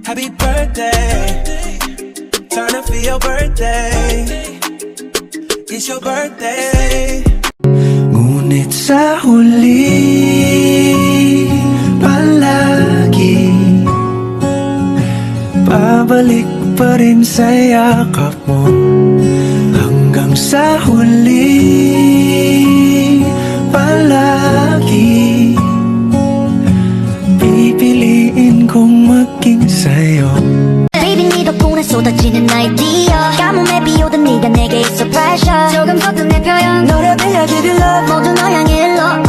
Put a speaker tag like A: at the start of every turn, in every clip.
A: Happy birthday. Turn up for your birthday. It's your birthday. Ngunit sa huli palagi pabalik pa rin sa yakap mo. Hanggang sa huli palagi pipiliin kong maging sa'yo.
B: Baby 네 덕분에 쏟아지는 아이디어 가뭄에 비오던 네가 내게 있어 pressure 조금 걷던 내 표현
A: 너를 빌려 give you love
B: 모두 너 향해 love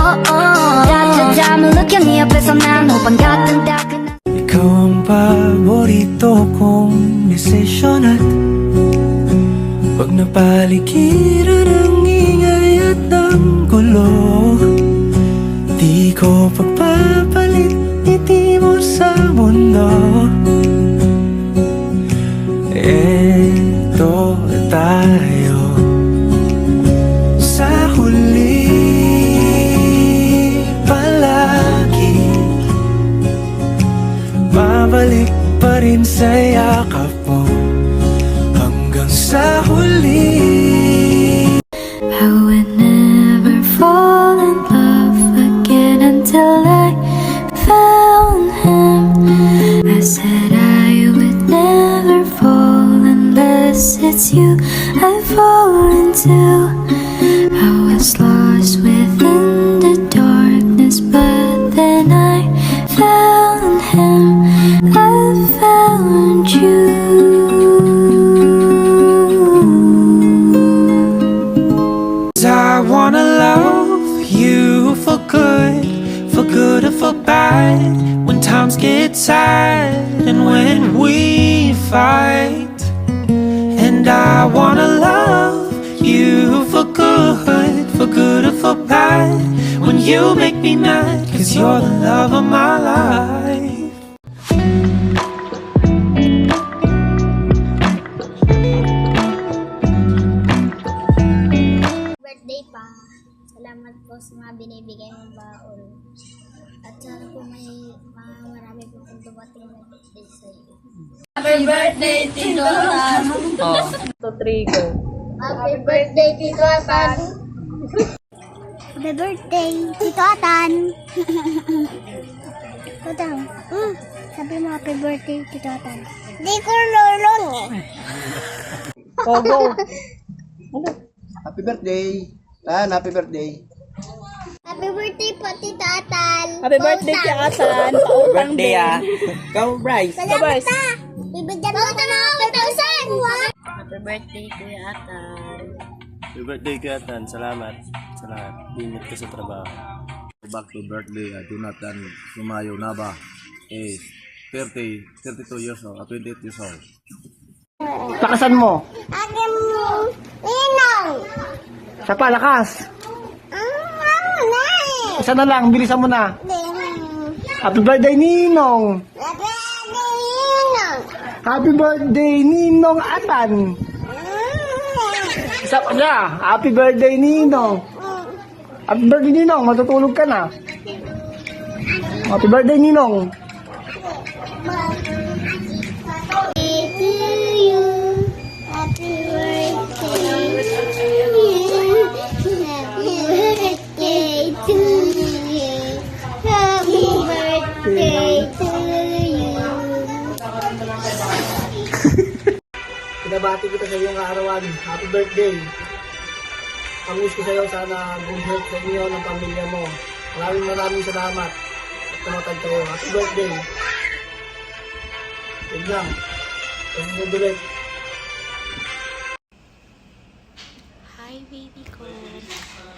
B: 따뜻함을 느껴 네 옆에서 난 호빵 같은 따끈한
A: ikaw ang paborito kong desisyon at pag napaligiran ang ingay at ang gulo, di ko pagpapalit ngiti mo sa mundo. Eto tayo sa huli palagi babalik pa rin sa yakap mo hanggang sa huli.
B: I would never fall in love again until I found him. I said I would never fall unless it's you I fall into. I was lost within the darkness, but then I found him. I found you.
A: I wanna love you for good or for bad. When times get sad and when we fight. And I wanna love you for good or for bad. When you make me mad, 'cause you're the love of my life.
C: Birthday pa. Salamat po sa mga binibigay mong baon. At sana po marami po pong dumating na birthday sa iyo.
D: Happy birthday, Tito Atan! Oh. 2, 3, go.
C: Happy birthday, Tito Atan! Happy birthday, Tito Atan! Atan, sabi mo happy birthday, Tito Atan. Di ko lulong eh.
D: Oh, go.
E: Happy birthday. Happy birthday.
C: Happy birthday po, Tito Atan!
D: Happy birthday, Tito Atan! Pautang din.
E: Go, Bryce.
C: Salamat na! Bibigyan mo ito ng 5,000!
D: Happy birthday, Kuya Atan!
F: Happy birthday, Kuya Atan. Salamat sa lahat. Ingat ka sa trabaho.
G: Back to birthday, Jonathan Sumayo Nava is 32 years old, 28 years old.
D: Lakasan mo.
C: Aking ninong!
D: Sa palakas. Isa na lang, bilisan mo na. Happy birthday, Ninong! Happy birthday, Ninong Atan! Isa pa niya, happy birthday, Ninong! Happy birthday, Ninong, matutulog ka na. Happy birthday, Ninong! Pinabati kita sa iyong arawan. Happy birthday. Ang wish ko sa iyo, sana good health sa inyo ng pamilya mo. Maraming salamat at tumatag kayo. Happy birthday. Yun lang. Susunod ulit.
H: Hi baby ko.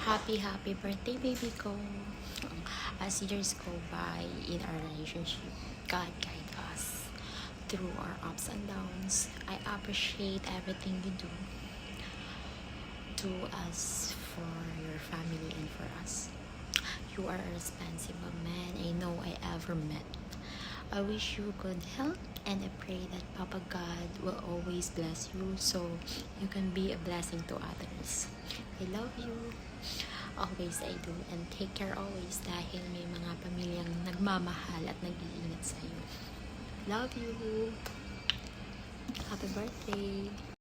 H: Happy birthday baby ko. As years go by in our relationship, God guide us through our ups and downs. I appreciate everything you do to us, for your family and for us. You are a responsible man I know I ever met. I wish you good health and I pray that Papa God will always bless you so you can be a blessing to others. I love you. Always I do, and take care always dahil may mga pamilyang nagmamahal at nag-iingat sa iyo. Love you. Happy birthday.